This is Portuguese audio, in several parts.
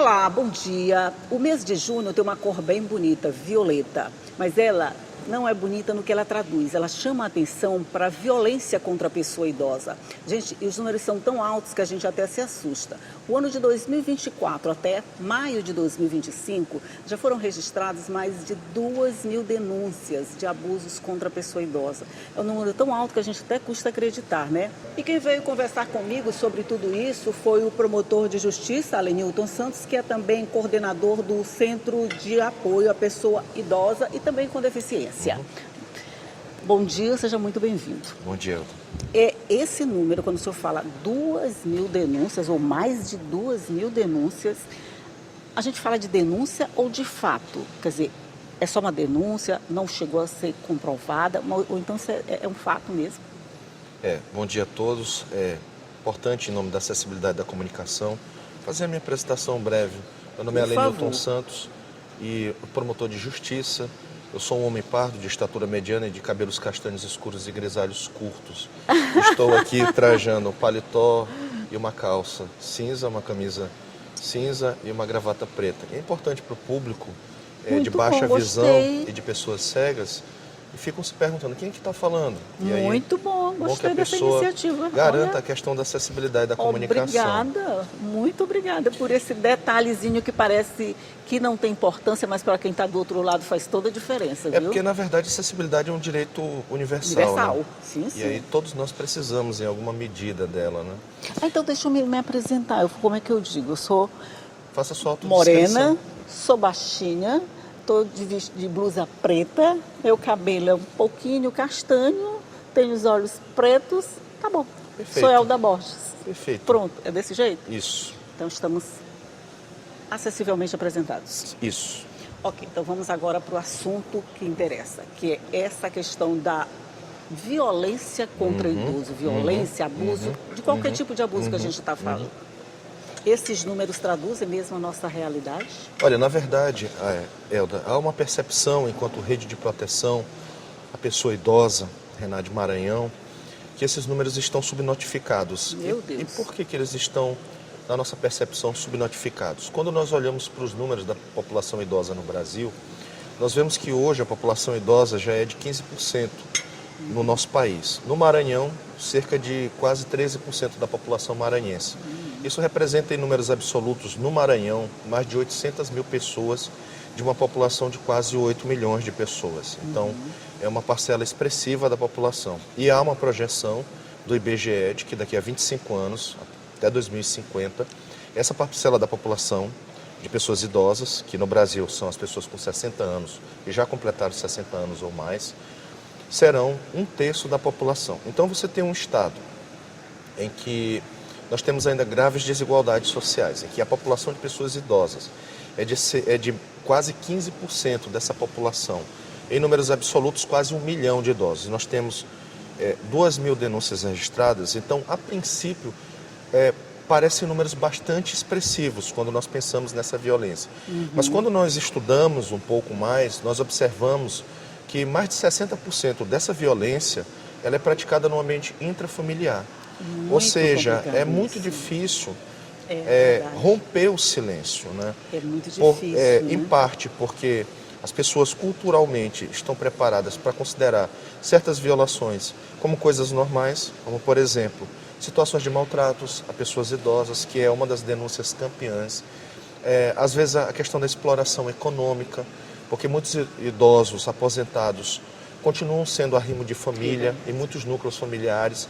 Olá, bom dia. O mês de junho tem uma cor bem bonita, violeta, mas ela não é bonita no que ela traduz. Ela chama a atenção para a violência contra a pessoa idosa. Gente, e os números são tão altos que a gente até se assusta. O ano de 2024 até maio de 2025 já foram registradas mais de 2.000 denúncias de abusos contra a pessoa idosa. É um número tão alto que a gente até custa acreditar, né? E quem veio conversar comigo sobre tudo isso foi o promotor de justiça, Alenilton Santos, que é também coordenador do Centro de Apoio à Pessoa Idosa e também com Deficiência. Bom dia, seja muito bem-vindo. Bom dia, Elton. Esse número, quando o senhor fala 2.000 denúncias ou mais de 2.000 denúncias, a gente fala de denúncia ou de fato? Quer dizer, é só uma denúncia, não chegou a ser comprovada, ou então isso é um fato mesmo? Bom dia a todos. É importante, em nome da acessibilidade da comunicação, fazer a minha apresentação breve. Meu nome é Alenilton Santos e promotor de justiça. Eu sou um homem pardo, de estatura mediana e de cabelos castanhos escuros e grisalhos curtos. Estou aqui trajando um paletó e uma calça cinza, uma camisa cinza e uma gravata preta. É importante para o público de baixa visão e de pessoas cegas e ficam se perguntando quem é que está falando. E aí, muito bom, gostei dessa iniciativa. Garanta a questão da acessibilidade da comunicação. Obrigada, muito obrigada por esse detalhezinho que parece que não tem importância, mas para quem está do outro lado faz toda a diferença, viu? Porque, na verdade, acessibilidade é um direito universal. Né? Sim. E aí todos nós precisamos, em alguma medida, dela, né? Então deixa eu me apresentar. Como é que eu digo? Eu sou Faça sua morena, sou baixinha, estou de blusa preta, meu cabelo é um pouquinho castanho, tenho os olhos pretos, tá bom. Perfeito. Sou Elda Borges. Perfeito. Pronto, é desse jeito? Isso. Então estamos acessivelmente apresentados. Isso. Ok, então vamos agora para o assunto que interessa, que é essa questão da violência contra o idoso, violência, abuso, de qualquer tipo de abuso que a gente está falando. Esses números traduzem mesmo a nossa realidade? Olha, na verdade, Elda, há uma percepção, enquanto rede de proteção, a pessoa idosa, Renate Maranhão, que esses números estão subnotificados. Meu Deus. E por que eles estão, na nossa percepção, subnotificados? Quando nós olhamos para os números da população idosa no Brasil, nós vemos que hoje a população idosa já é de 15% no nosso país. No Maranhão, cerca de quase 13% da população maranhense. Isso representa, em números absolutos, no Maranhão, mais de 800 mil pessoas, de uma população de quase 8 milhões de pessoas. Então, é uma parcela expressiva da população. E há uma projeção do IBGE de que daqui a 25 anos, até 2050, essa parcela da população de pessoas idosas, que no Brasil são as pessoas com 60 anos e já completaram 60 anos ou mais, serão 1/3 da população. Então, você tem um estado em que nós temos ainda graves desigualdades sociais, em que a população de pessoas idosas é de quase 15% dessa população. Em números absolutos, quase 1 milhão de idosos. Nós temos 2.000 denúncias registradas, então, a princípio, parecem números bastante expressivos quando nós pensamos nessa violência. Mas quando nós estudamos um pouco mais, nós observamos que mais de 60% dessa violência ela é praticada no ambiente intrafamiliar. Ou seja, é muito difícil romper o silêncio. Né? É muito difícil. Em parte porque as pessoas culturalmente estão preparadas para considerar certas violações como coisas normais, como, por exemplo, situações de maltratos a pessoas idosas, que é uma das denúncias campeãs. Às vezes a questão da exploração econômica, porque muitos idosos aposentados continuam sendo arrimo de família em muitos núcleos familiares,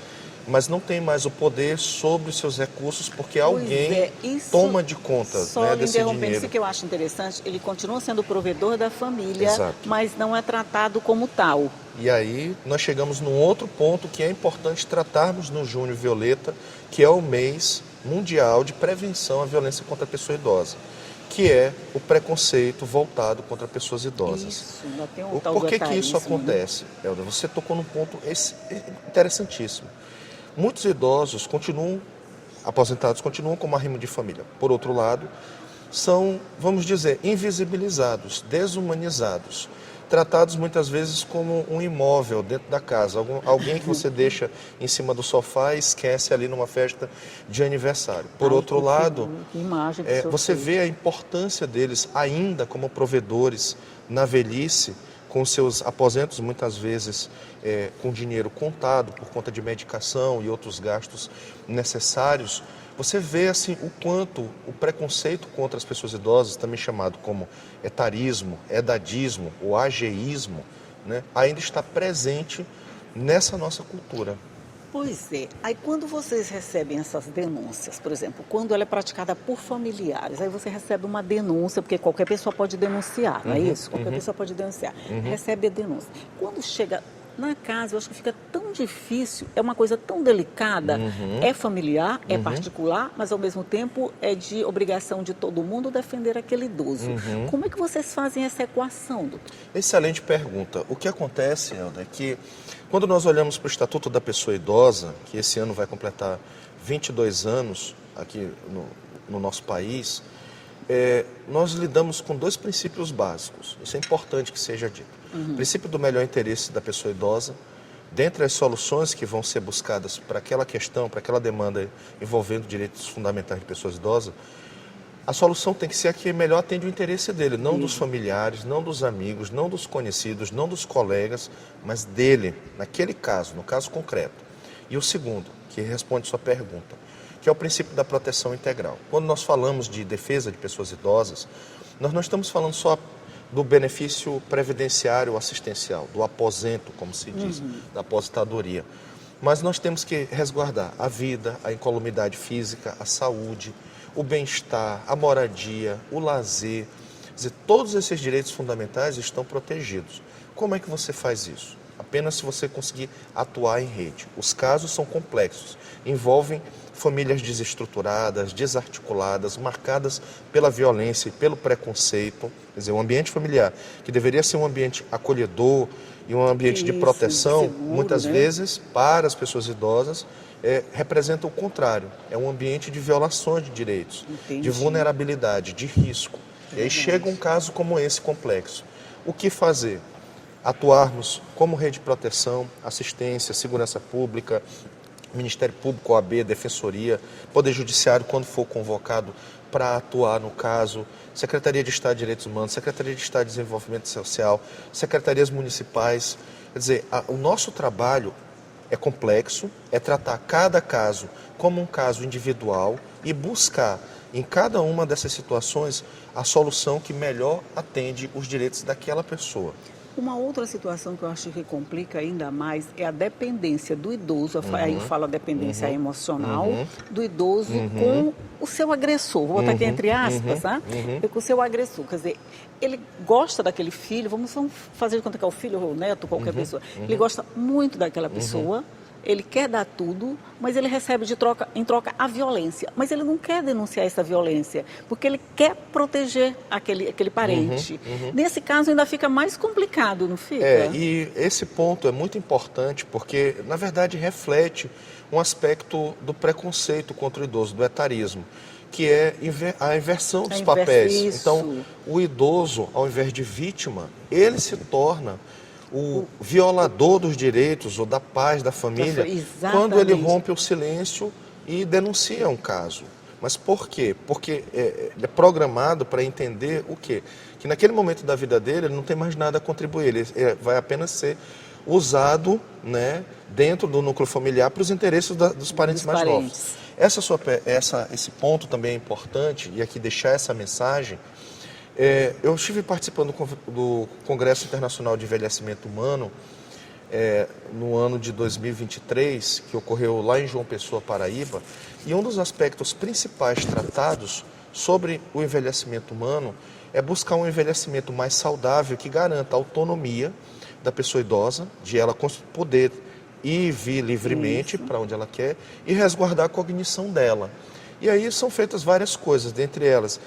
mas não tem mais o poder sobre os seus recursos porque alguém toma de conta desse dinheiro. Isso que eu acho interessante, ele continua sendo o provedor da família, Exato. Mas não é tratado como tal. E aí nós chegamos num outro ponto que é importante tratarmos no Junho Violeta, que é o mês mundial de prevenção à violência contra a pessoa idosa, que é o preconceito voltado contra pessoas idosas. Isso, ainda tem um tal Por que do isso etarismo, acontece, Elda? Você tocou num ponto interessantíssimo. Muitos idosos aposentados continuam como arrimo de família. Por outro lado, são, vamos dizer, invisibilizados, desumanizados. tratados muitas vezes como um imóvel dentro da casa. Alguém que você deixa em cima do sofá e esquece ali numa festa de aniversário. Por outro lado, que imagem que o senhor você fez. vê a importância deles ainda como provedores na velhice, com seus aposentos muitas vezes com dinheiro contado por conta de medicação e outros gastos necessários. Você vê assim o quanto o preconceito contra as pessoas idosas, também chamado como etarismo, edadismo ou ageísmo, né, ainda está presente nessa nossa cultura. Pois é. Aí quando vocês recebem essas denúncias, por exemplo, quando ela é praticada por familiares, aí você recebe uma denúncia, porque qualquer pessoa pode denunciar, não é isso? Qualquer pessoa pode denunciar. Recebe a denúncia. Quando chega na casa, eu acho que fica tão difícil, é uma coisa tão delicada, é familiar, é particular, mas ao mesmo tempo é de obrigação de todo mundo defender aquele idoso. Como é que vocês fazem essa equação, doutor? Excelente pergunta. O que acontece, Helder, é que quando nós olhamos para o Estatuto da Pessoa Idosa, que esse ano vai completar 22 anos aqui no nosso país, nós lidamos com dois princípios básicos. Isso é importante que seja dito. O princípio do melhor interesse da pessoa idosa, dentre as soluções que vão ser buscadas para aquela questão, para aquela demanda envolvendo direitos fundamentais de pessoas idosas, a solução tem que ser a que melhor atende o interesse dele, não dos familiares, não dos amigos, não dos conhecidos, não dos colegas, mas dele, naquele caso, no caso concreto. E o segundo, que responde sua pergunta, que é o princípio da proteção integral. Quando nós falamos de defesa de pessoas idosas, nós não estamos falando só do benefício previdenciário assistencial, do aposento, como se diz, da aposentadoria. Mas nós temos que resguardar a vida, a incolumidade física, a saúde, o bem-estar, a moradia, o lazer. Quer dizer, todos esses direitos fundamentais estão protegidos. Como é que você faz isso? Apenas se você conseguir atuar em rede. Os casos são complexos, envolvem famílias desestruturadas, desarticuladas, marcadas pela violência e pelo preconceito. Quer dizer, um ambiente familiar que deveria ser um ambiente acolhedor e um ambiente de proteção, seguro, muitas vezes, para as pessoas idosas, representa o contrário. É um ambiente de violações de direitos, de vulnerabilidade, de risco. E aí chega um caso como esse complexo. O que fazer? Atuarmos como rede de proteção, assistência, segurança pública, Ministério Público, OAB, Defensoria, Poder Judiciário, quando for convocado para atuar no caso, Secretaria de Estado de Direitos Humanos, Secretaria de Estado de Desenvolvimento Social, secretarias municipais. Quer dizer, o nosso trabalho é complexo, é tratar cada caso como um caso individual e buscar em cada uma dessas situações a solução que melhor atende os direitos daquela pessoa. Uma outra situação que eu acho que complica ainda mais é a dependência do idoso, aí eu falo a dependência emocional, do idoso com o seu agressor, vou botar aqui entre aspas, tá? Com o seu agressor, quer dizer, ele gosta daquele filho, vamos fazer de conta que é o filho ou o neto, qualquer pessoa, ele gosta muito daquela pessoa, ele quer dar tudo, mas ele recebe em troca a violência. Mas ele não quer denunciar essa violência, porque ele quer proteger aquele parente. Nesse caso ainda fica mais complicado, não fica? E esse ponto é muito importante porque, na verdade, reflete um aspecto do preconceito contra o idoso, do etarismo, que é a inversão dos papéis. Isso. Então, o idoso, ao invés de vítima, ele se torna o violador dos direitos ou da paz da família quando ele rompe o silêncio e denuncia um caso. Mas por quê? Porque ele é programado para entender o quê? Que naquele momento da vida dele ele não tem mais nada a contribuir, ele vai apenas ser usado, né, dentro do núcleo familiar para os interesses dos parentes mais novos. Esse ponto também é importante, e aqui deixar essa mensagem. Eu estive participando do Congresso Internacional de Envelhecimento Humano no ano de 2023, que ocorreu lá em João Pessoa, Paraíba, e um dos aspectos principais tratados sobre o envelhecimento humano é buscar um envelhecimento mais saudável que garanta a autonomia da pessoa idosa, de ela poder ir e vir livremente para onde ela quer e resguardar a cognição dela. E aí são feitas várias coisas, dentre elas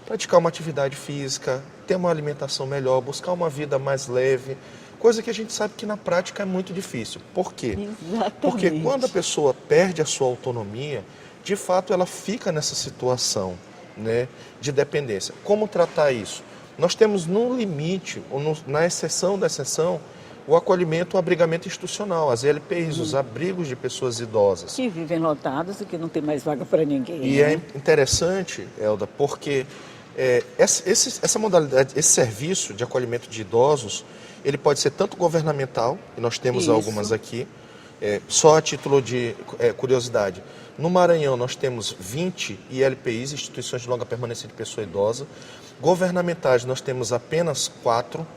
praticar uma atividade física, ter uma alimentação melhor, buscar uma vida mais leve, coisa que a gente sabe que na prática é muito difícil. Por quê? Exatamente. Porque quando a pessoa perde a sua autonomia, de fato ela fica nessa situação, né, de dependência. Como tratar isso? Nós temos no limite, ou na exceção da exceção, o acolhimento, o abrigamento institucional, as ELPIs, os abrigos de pessoas idosas. Que vivem lotados e que não tem mais vaga para ninguém. E é interessante, Elda, porque essa modalidade, esse serviço de acolhimento de idosos, ele pode ser tanto governamental, e nós temos algumas aqui, só a título de curiosidade. No Maranhão nós temos 20 ILPIs, Instituições de Longa Permanência de Pessoa Idosa. Governamentais nós temos apenas 4.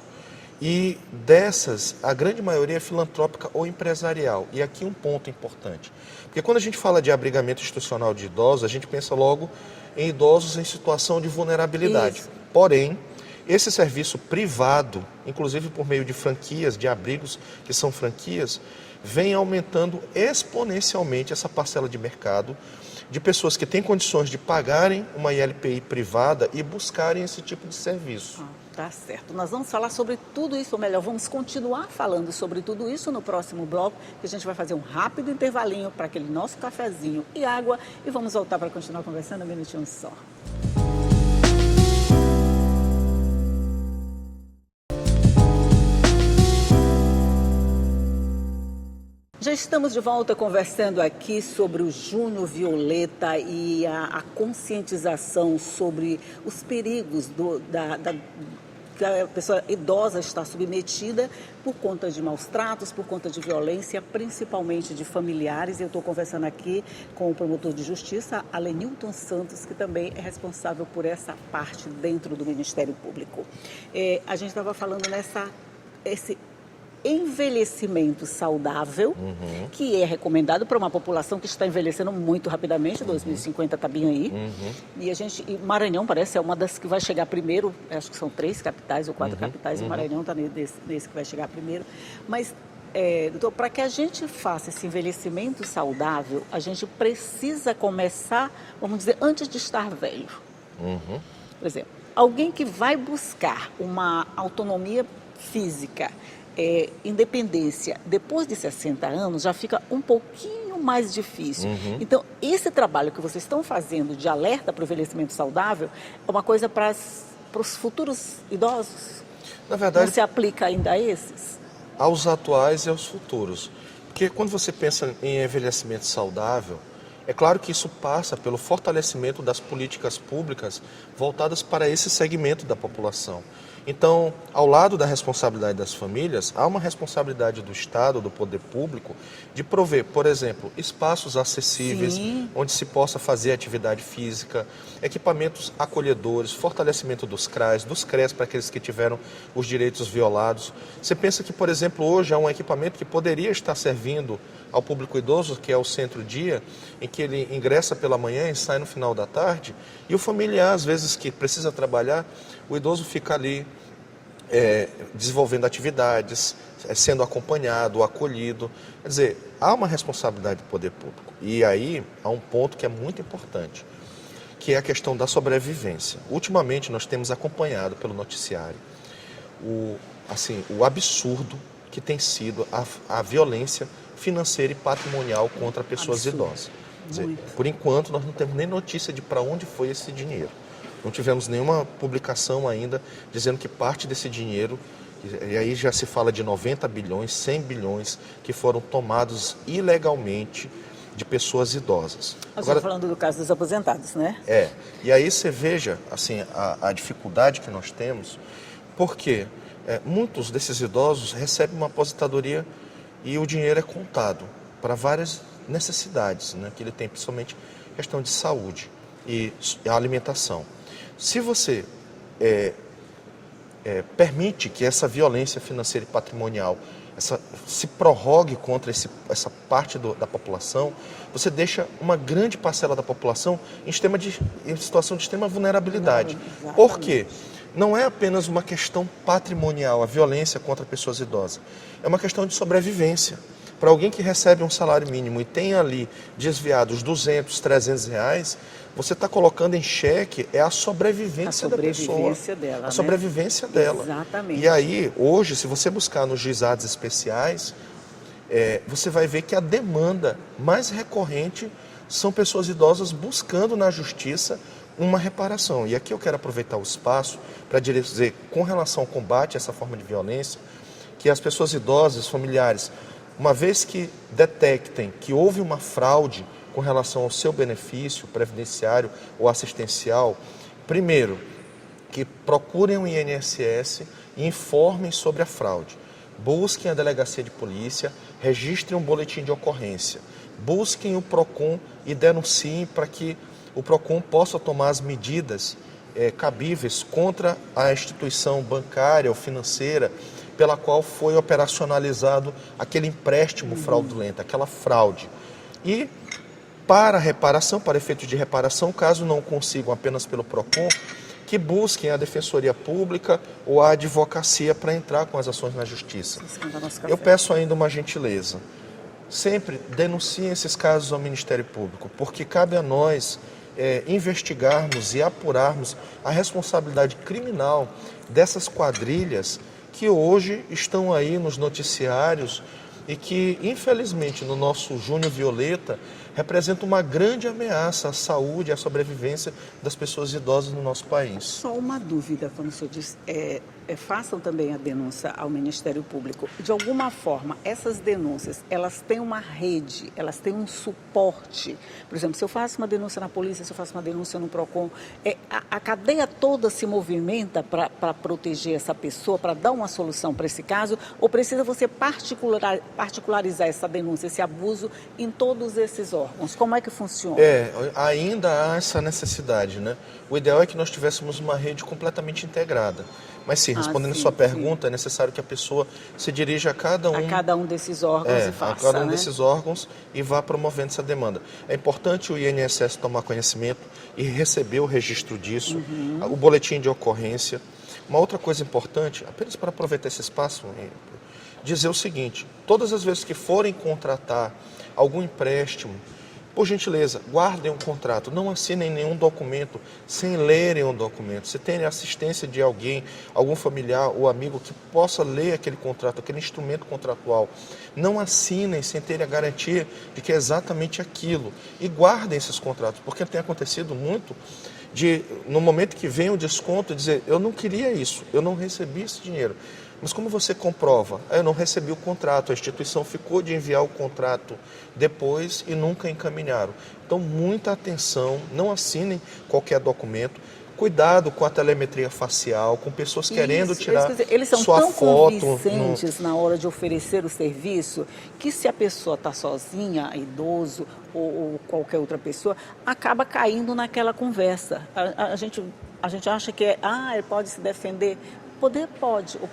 E dessas, a grande maioria é filantrópica ou empresarial. E aqui um ponto importante. Porque quando a gente fala de abrigamento institucional de idosos, a gente pensa logo em idosos em situação de vulnerabilidade. Isso. Porém, esse serviço privado, inclusive por meio de franquias, de abrigos que são franquias, vem aumentando exponencialmente essa parcela de mercado de pessoas que têm condições de pagarem uma ILPI privada e buscarem esse tipo de serviço. Tá certo. Nós vamos falar sobre tudo isso, ou melhor, vamos continuar falando sobre tudo isso no próximo bloco, que a gente vai fazer um rápido intervalinho para aquele nosso cafezinho e água e vamos voltar para continuar conversando um minutinho só. Já estamos de volta conversando aqui sobre o Junho Violeta e a conscientização sobre os perigos que a pessoa idosa está submetida por conta de maus tratos, por conta de violência, principalmente de familiares. Eu estou conversando aqui com o promotor de justiça, Alenilton Santos, que também é responsável por essa parte dentro do Ministério Público. A gente estava falando esse envelhecimento saudável, que é recomendado para uma população que está envelhecendo muito rapidamente, 2050 está bem aí. E Maranhão parece é uma das que vai chegar primeiro, acho que são 3 capitais ou 4 capitais, e Maranhão está nesse que vai chegar primeiro. Mas, doutor, para que a gente faça esse envelhecimento saudável, a gente precisa começar, vamos dizer, antes de estar velho. Por exemplo, alguém que vai buscar uma autonomia física, independência, depois de 60 anos, já fica um pouquinho mais difícil. Então, esse trabalho que vocês estão fazendo de alerta para o envelhecimento saudável é uma coisa para os futuros idosos? Na verdade, não se aplica ainda a esses? Aos atuais e aos futuros. Porque quando você pensa em envelhecimento saudável, é claro que isso passa pelo fortalecimento das políticas públicas voltadas para esse segmento da população. Então, ao lado da responsabilidade das famílias, há uma responsabilidade do Estado, do poder público, de prover, por exemplo, espaços acessíveis, Sim. onde se possa fazer atividade física, equipamentos acolhedores, fortalecimento dos CRAs, dos CRES para aqueles que tiveram os direitos violados. Você pensa que, por exemplo, hoje há um equipamento que poderia estar servindo ao público idoso, que é o centro-dia, em que ele ingressa pela manhã e sai no final da tarde, e o familiar, às vezes, que precisa trabalhar, o idoso fica ali desenvolvendo atividades, sendo acompanhado, acolhido. Quer dizer, há uma responsabilidade do poder público. E aí há um ponto que é muito importante, que é a questão da sobrevivência. Ultimamente nós temos acompanhado pelo noticiário o absurdo que tem sido a violência financeira e patrimonial contra pessoas idosas. Quer dizer, por enquanto nós não temos nem notícia de para onde foi esse dinheiro. Não tivemos nenhuma publicação ainda dizendo que parte desse dinheiro, e aí já se fala de 90 bilhões, 100 bilhões, que foram tomados ilegalmente de pessoas idosas. Nós estamos falando do caso dos aposentados, né? E aí você veja assim, a dificuldade que nós temos, porque muitos desses idosos recebem uma aposentadoria e o dinheiro é contado para várias necessidades, né, que ele tem, principalmente questão de saúde e a alimentação. Se você permite que essa violência financeira e patrimonial se prorrogue contra essa parte da população, você deixa uma grande parcela da população em situação de extrema vulnerabilidade. Por quê? Não é apenas uma questão patrimonial, a violência contra pessoas idosas. É uma questão de sobrevivência. Para alguém que recebe um salário mínimo e tem ali desviados 200, 300 reais, você está colocando em xeque a sobrevivência da pessoa. A sobrevivência dela. Exatamente. E aí, hoje, se você buscar nos juizados especiais, você vai ver que a demanda mais recorrente são pessoas idosas buscando na justiça uma reparação. E aqui eu quero aproveitar o espaço para dizer, com relação ao combate a essa forma de violência, que as pessoas idosas, familiares, uma vez que detectem que houve uma fraude com relação ao seu benefício previdenciário ou assistencial, primeiro, que procurem o INSS e informem sobre a fraude. Busquem a delegacia de polícia, registrem um boletim de ocorrência, busquem o PROCON e denunciem para que o PROCON possa tomar as medidas cabíveis contra a instituição bancária ou financeira pela qual foi operacionalizado aquele empréstimo fraudulento, aquela fraude. E para reparação, para efeitos de reparação, caso não consigam apenas pelo PROCON, que busquem a Defensoria Pública ou a advocacia para entrar com as ações na Justiça. Eu peço ainda uma gentileza. Sempre denunciem esses casos ao Ministério Público, porque cabe a nós investigarmos e apurarmos a responsabilidade criminal dessas quadrilhas que hoje estão aí nos noticiários e que, infelizmente, no nosso Júnior Violeta, representa uma grande ameaça à saúde e à sobrevivência das pessoas idosas no nosso país. Só uma dúvida, quando o senhor diz, façam também a denúncia ao Ministério Público. De alguma forma, essas denúncias, elas têm uma rede, elas têm um suporte. Por exemplo, se eu faço uma denúncia na polícia, se eu faço uma denúncia no PROCON, a cadeia toda se movimenta para proteger essa pessoa, para dar uma solução para esse caso, ou precisa você particularizar essa denúncia, esse abuso em todos esses órgãos? Como é que funciona? Ainda há essa necessidade, né? O ideal é que nós tivéssemos uma rede completamente integrada. Mas sim, respondendo a sua pergunta, é necessário que a pessoa se dirija a cada um desses órgãos e faça, a cada um desses órgãos e vá promovendo essa demanda. É importante o INSS tomar conhecimento e receber o registro disso, o boletim de ocorrência. Uma outra coisa importante, apenas para aproveitar esse espaço, dizer o seguinte: todas as vezes que forem contratar algum empréstimo, por gentileza, guardem um contrato, não assinem nenhum documento sem lerem o documento. Se tem assistência de alguém, algum familiar ou amigo que possa ler aquele contrato, aquele instrumento contratual, não assinem sem terem a garantia de que é exatamente aquilo. E guardem esses contratos, porque tem acontecido muito de, no momento que vem o desconto, dizer: eu não queria isso, eu não recebi esse dinheiro. Mas como você comprova? Eu não recebi o contrato, a instituição ficou de enviar o contrato depois e nunca encaminharam. Então, muita atenção, não assinem qualquer documento. Cuidado com a telemetria facial, com pessoas querendo tirar eles são sua tão foto. convincentes na hora de oferecer o serviço, que se a pessoa está sozinha, idoso ou qualquer outra pessoa, acaba caindo naquela conversa. A gente acha que ele pode se defender. Poder pode, ou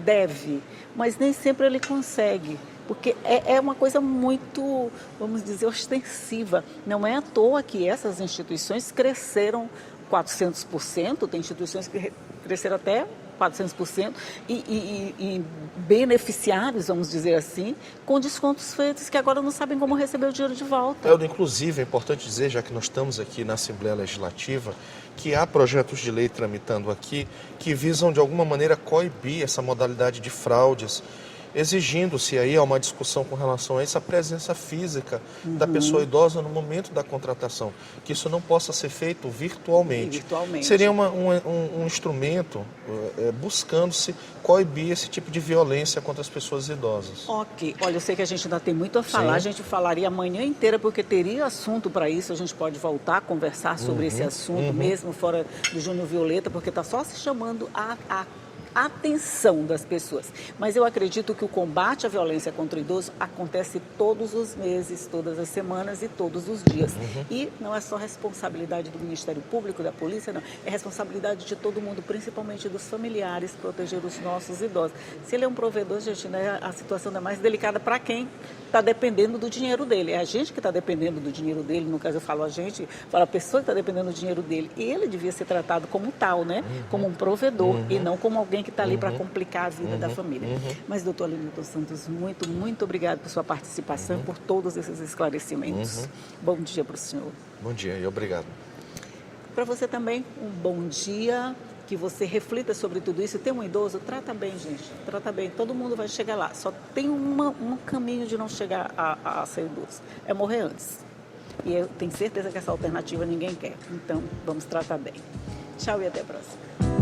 deve, mas nem sempre ele consegue, porque é uma coisa muito, vamos dizer, ostensiva. Não é à toa que essas instituições cresceram 400%, tem instituições que cresceram até 400%, e beneficiários, vamos dizer assim, com descontos feitos que agora não sabem como receber o dinheiro de volta. Inclusive, é importante dizer, já que nós estamos aqui na Assembleia Legislativa, que há projetos de lei tramitando aqui que visam, de alguma maneira, coibir essa modalidade de fraudes, exigindo-se aí uma discussão com relação a isso, a presença física da pessoa idosa no momento da contratação, que isso não possa ser feito virtualmente. Seria um instrumento buscando-se coibir esse tipo de violência contra as pessoas idosas. Ok, olha, eu sei que a gente ainda tem muito a falar, a gente falaria a manhã inteira, porque teria assunto para isso, a gente pode voltar a conversar sobre esse assunto, mesmo fora do Júnior Violeta, porque está só se chamando a atenção das pessoas. Mas eu acredito que o combate à violência contra o idoso acontece todos os meses, todas as semanas e todos os dias. E não é só responsabilidade do Ministério Público, da polícia, não. É responsabilidade de todo mundo, principalmente dos familiares, proteger os nossos idosos. Se ele é um provedor, gente, né, a situação é mais delicada para quem está dependendo do dinheiro dele. É a gente que está dependendo do dinheiro dele, no caso eu falo a gente, falo a pessoa que está dependendo do dinheiro dele. E ele devia ser tratado como tal, né? Como um provedor e não como alguém que está ali para complicar a vida da família. Mas, doutor Lenilton Santos, muito, muito obrigado por sua participação e por todos esses esclarecimentos. Bom dia para o senhor. Bom dia e obrigado. Para você também, um bom dia, que você reflita sobre tudo isso. Tem um idoso, trata bem, gente, trata bem. Todo mundo vai chegar lá. Só tem um caminho de não chegar a ser idoso, é morrer antes. E eu tenho certeza que essa alternativa ninguém quer. Então, vamos tratar bem. Tchau e até a próxima.